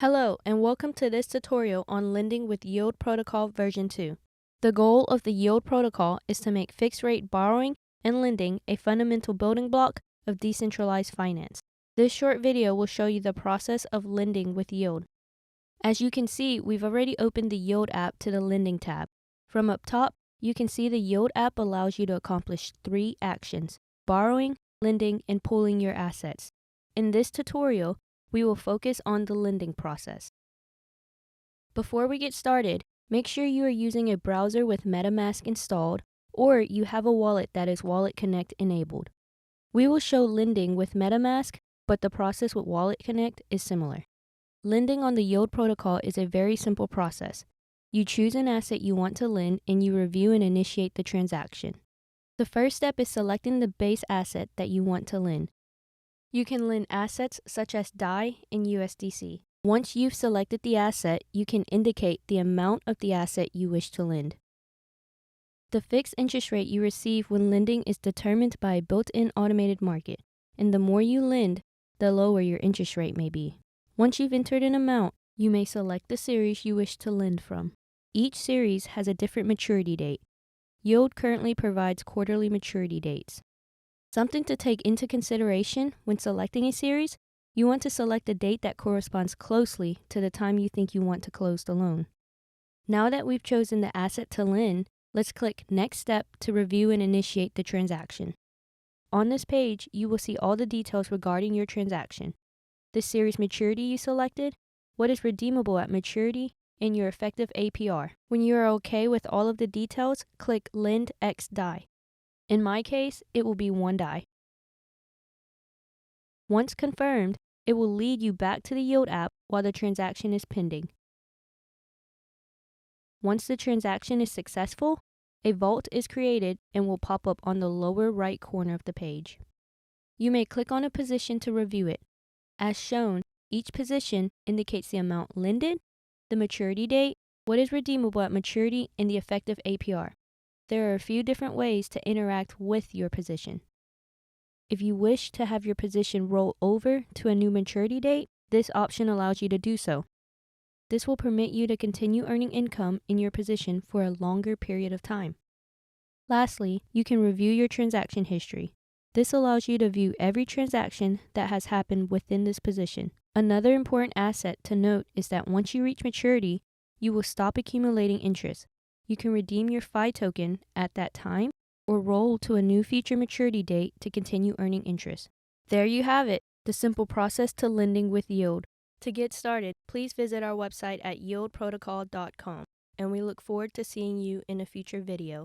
Hello, and welcome to this tutorial on lending with Yield Protocol version 2. The goal of the Yield Protocol is to make fixed-rate borrowing and lending a fundamental building block of decentralized finance. This short video will show you the process of lending with Yield. As you can see, we've already opened the Yield app to the Lending tab. From up top, you can see the Yield app allows you to accomplish 3 actions: borrowing, lending, and pooling your assets. In this tutorial, we will focus on the lending process. Before we get started, make sure you are using a browser with MetaMask installed, or you have a wallet that is Wallet Connect enabled. We will show lending with MetaMask, but the process with Wallet Connect is similar. Lending on the Yield protocol is a very simple process. You choose an asset you want to lend and you review and initiate the transaction. The first step is selecting the base asset that you want to lend. You can lend assets such as DAI and USDC. Once you've selected the asset, you can indicate the amount of the asset you wish to lend. The fixed interest rate you receive when lending is determined by a built-in automated market, and the more you lend, the lower your interest rate may be. Once you've entered an amount, you may select the series you wish to lend from. Each series has a different maturity date. Yield currently provides quarterly maturity dates. Something to take into consideration when selecting a series, you want to select a date that corresponds closely to the time you think you want to close the loan. Now that we've chosen the asset to lend, let's click Next Step to review and initiate the transaction. On this page, you will see all the details regarding your transaction: the series maturity you selected, what is redeemable at maturity, and your effective APR. When you are okay with all of the details, click Lend X DAI. In my case, it will be 1 DAI. Once confirmed, it will lead you back to the Yield app while the transaction is pending. Once the transaction is successful, a vault is created and will pop up on the lower right corner of the page. You may click on a position to review it. As shown, each position indicates the amount lended, the maturity date, what is redeemable at maturity, and the effective APR. There are a few different ways to interact with your position. If you wish to have your position roll over to a new maturity date, this option allows you to do so. This will permit you to continue earning income in your position for a longer period of time. Lastly, you can review your transaction history. This allows you to view every transaction that has happened within this position. Another important asset to note is that once you reach maturity, you will stop accumulating interest. You can redeem your FI token at that time or roll to a new future maturity date to continue earning interest. There you have it, the simple process to lending with Yield. To get started, please visit our website at yieldprotocol.com, and we look forward to seeing you in a future video.